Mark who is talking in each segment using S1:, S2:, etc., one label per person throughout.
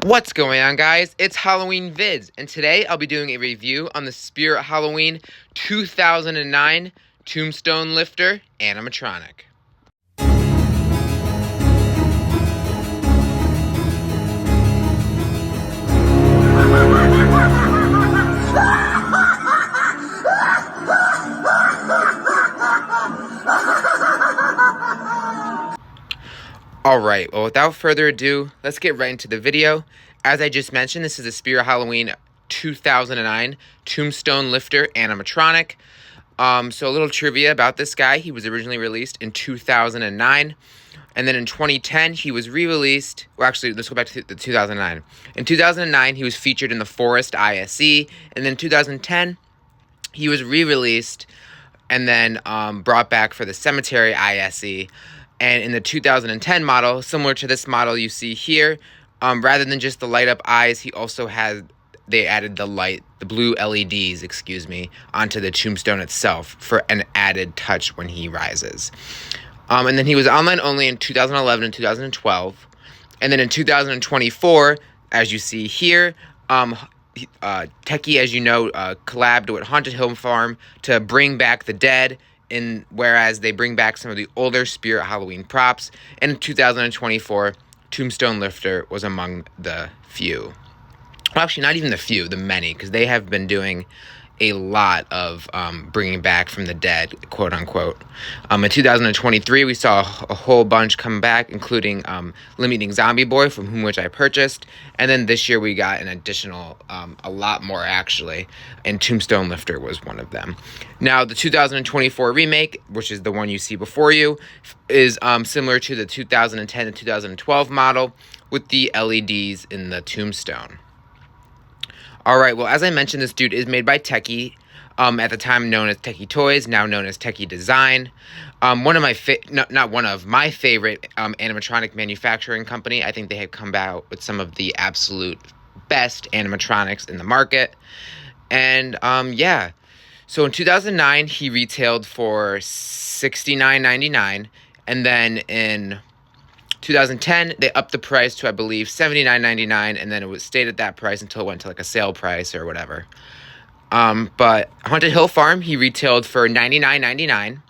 S1: What's going on, guys? It's Halloween Vids, and today I'll be doing a review on the Spirit Halloween 2009 Tombstone Lifter Animatronic. Alright, well, without further ado, let's get right into the video. As I just mentioned, this is the Spirit Halloween 2009 Tombstone Lifter Animatronic. So a little trivia about this guy. He was originally released in 2009, and then in 2010, he was re-released. Well, actually, let's go back to the 2009. In 2009, he was featured in the Forest ISE, and then in 2010, he was re-released and then brought back for the Cemetery ISE. And in the 2010 model, similar to this model you see here, rather than just the light up eyes, they added the blue LEDs, onto the tombstone itself for an added touch when he rises. And then he was online only in 2011 and 2012. And then in 2024, as you see here, Tekky, as you know, collabed with Haunted Hill Farm to bring back the dead, whereas they bring back some of the older Spirit Halloween props. And in 2024, Tombstone Lifter was among the few. Well, actually, not even the few, the many, because they have been doing a lot of bringing back from the dead, quote unquote. In 2023, we saw a whole bunch come back, including Limiting Zombie Boy, from which I purchased. And then this year we got an additional, a lot more actually, and Tombstone Lifter was one of them. Now, the 2024 remake, which is the one you see before you, is similar to the 2010 and 2012 model with the LEDs in the tombstone. Alright, well, as I mentioned, this dude is made by Tekky, at the time known as Tekky Toys, now known as Tekky Design. One of my my favorite animatronic manufacturing company. I think they have come out with some of the absolute best animatronics in the market. And yeah, so in 2009 he retailed for $69.99, and then in 2010, they upped the price to, I believe, $79.99, and then it stayed at that price until it went to like a sale price or whatever. But Haunted Hill Farm, he retailed for $99.99,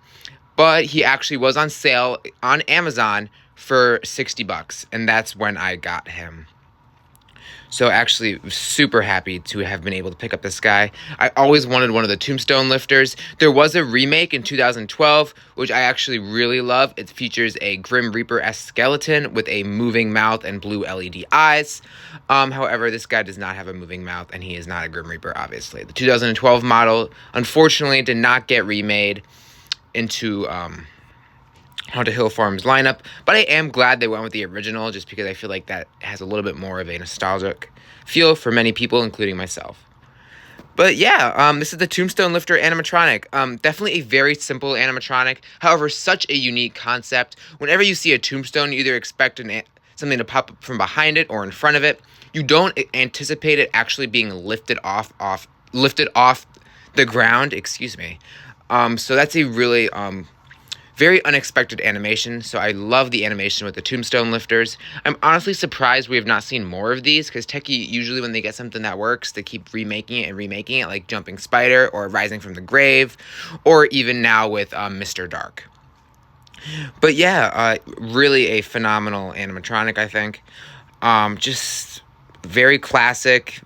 S1: but he actually was on sale on Amazon for $60, and that's when I got him. So actually, super happy to have been able to pick up this guy. I always wanted one of the Tombstone Lifters. There was a remake in 2012, which I actually really love. It features a Grim Reaper-esque skeleton with a moving mouth and blue LED eyes. However, this guy does not have a moving mouth, and he is not a Grim Reaper, obviously. The 2012 model, unfortunately, did not get remade into Haunted Hill Farm's lineup, but I am glad they went with the original, just because I feel like that has a little bit more of a nostalgic feel for many people, including myself. But yeah, this is the Tombstone Lifter Animatronic. Definitely a very simple animatronic, however, such a unique concept. Whenever you see a tombstone, you either expect something to pop up from behind it or in front of it. You don't anticipate it actually being lifted off the ground, So that's a really very unexpected animation, so I love the animation with the Tombstone Lifters. I'm honestly surprised we have not seen more of these, because Tekky, usually when they get something that works, they keep remaking it, like Jumping Spider, or Rising from the Grave, or even now with Mr. Dark. But yeah, really a phenomenal animatronic, I think. Just very classic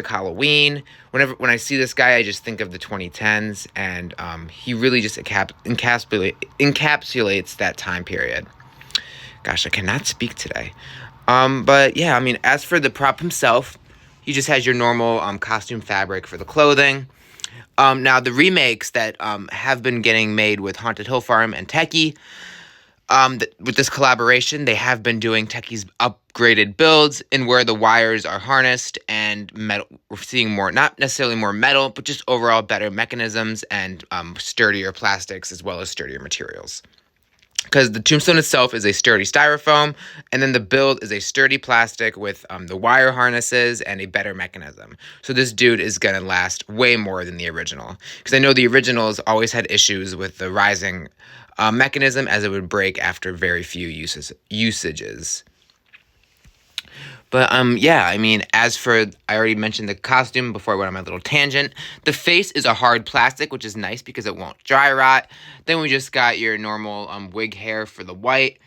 S1: Halloween. When I see this guy, I just think of the 2010s, and he really just encapsulates that time period. Gosh, I cannot speak today. But yeah, I mean, as for the prop himself, he just has your normal costume fabric for the clothing. Now, the remakes that have been getting made with Haunted Hill Farm and Tekky, with this collaboration, they have been doing Tekky's upgraded builds, in where the wires are harnessed and metal. We're seeing more, not necessarily more metal, but just overall better mechanisms and sturdier plastics, as well as sturdier materials. Because the tombstone itself is a sturdy styrofoam, and then the build is a sturdy plastic with the wire harnesses and a better mechanism. So this dude is going to last way more than the original. Because I know the originals always had issues with the rising mechanism, as it would break after very few usages. But yeah, I mean, as for, I already mentioned the costume before I went on my little tangent. The face is a hard plastic, which is nice because it won't dry rot. Then we just got your normal wig hair for the white.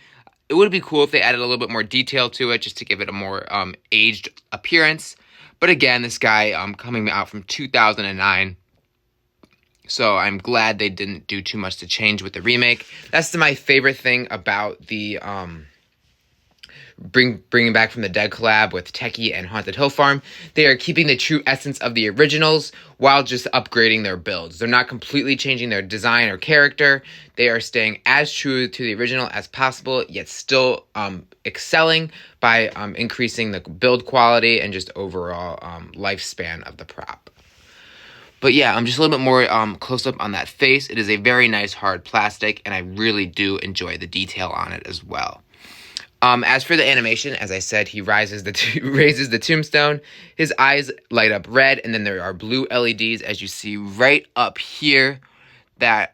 S1: It would be cool if they added a little bit more detail to it just to give it a more aged appearance. But again, this guy coming out from 2009. So I'm glad they didn't do too much to change with the remake. That's my favorite thing about the bringing back from the dead collab with Tekky and Haunted Hill Farm. They are keeping the true essence of the originals while just upgrading their builds. They're not completely changing their design or character. They are staying as true to the original as possible, yet still excelling by increasing the build quality and just overall lifespan of the prop. But yeah, I'm just a little bit more close up on that face. It is a very nice hard plastic, and I really do enjoy the detail on it as well. As for the animation, as I said, he raises the tombstone. His eyes light up red, and then there are blue LEDs, as you see right up here, that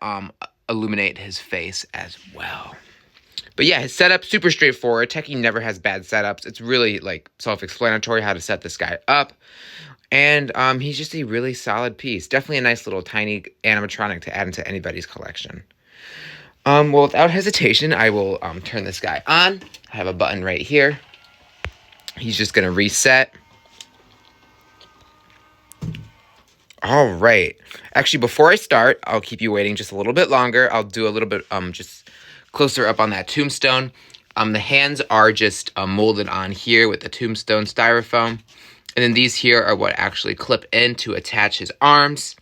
S1: illuminate his face as well. But yeah, his setup, super straightforward. Tekky never has bad setups. It's really, like, self-explanatory how to set this guy up. And he's just a really solid piece. Definitely a nice little tiny animatronic to add into anybody's collection. Well, without hesitation, I will turn this guy on. I have a button right here. He's just going to reset. All right. Actually, before I start, I'll keep you waiting just a little bit longer. I'll do a little bit just closer up on that tombstone. The hands are just molded on here with the tombstone styrofoam. And then these here are what actually clip in to attach his arms.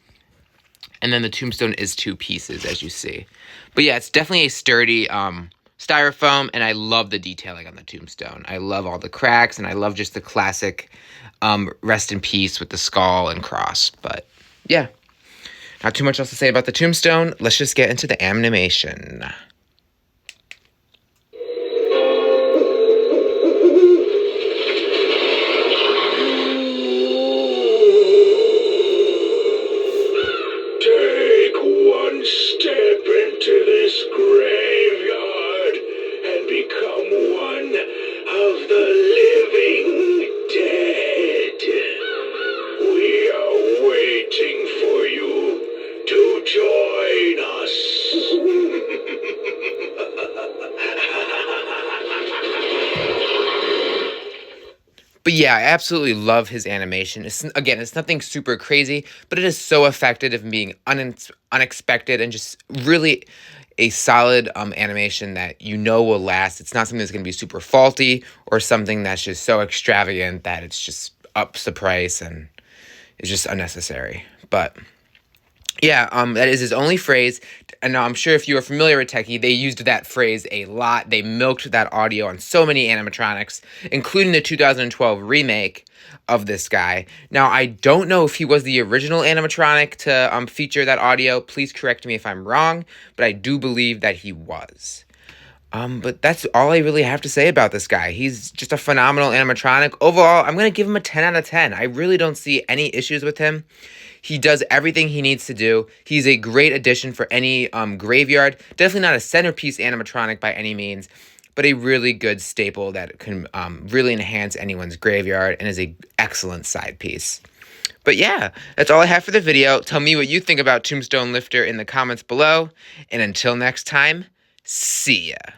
S1: And then the tombstone is 2 pieces, as you see. But yeah, it's definitely a sturdy styrofoam, and I love the detailing on the tombstone. I love all the cracks, and I love just the classic rest in peace with the skull and cross. But yeah, not too much else to say about the tombstone. Let's just get into the animation. But yeah, I absolutely love his animation. It's nothing super crazy, but it is so effective in being unexpected and just really a solid animation that you know will last. It's not something that's going to be super faulty or something that's just so extravagant that it's just ups the price and is just unnecessary. But yeah, that is his only phrase. And I'm sure if you are familiar with Tekky, they used that phrase a lot. They milked that audio on so many animatronics, including the 2012 remake of this guy. Now, I don't know if he was the original animatronic to feature that audio. Please correct me if I'm wrong, but I do believe that he was. But that's all I really have to say about this guy. He's just a phenomenal animatronic. Overall, I'm going to give him a 10 out of 10. I really don't see any issues with him. He does everything he needs to do. He's a great addition for any graveyard. Definitely not a centerpiece animatronic by any means, but a really good staple that can really enhance anyone's graveyard and is an excellent side piece. But yeah, that's all I have for the video. Tell me what you think about Tombstone Lifter in the comments below. And until next time, see ya.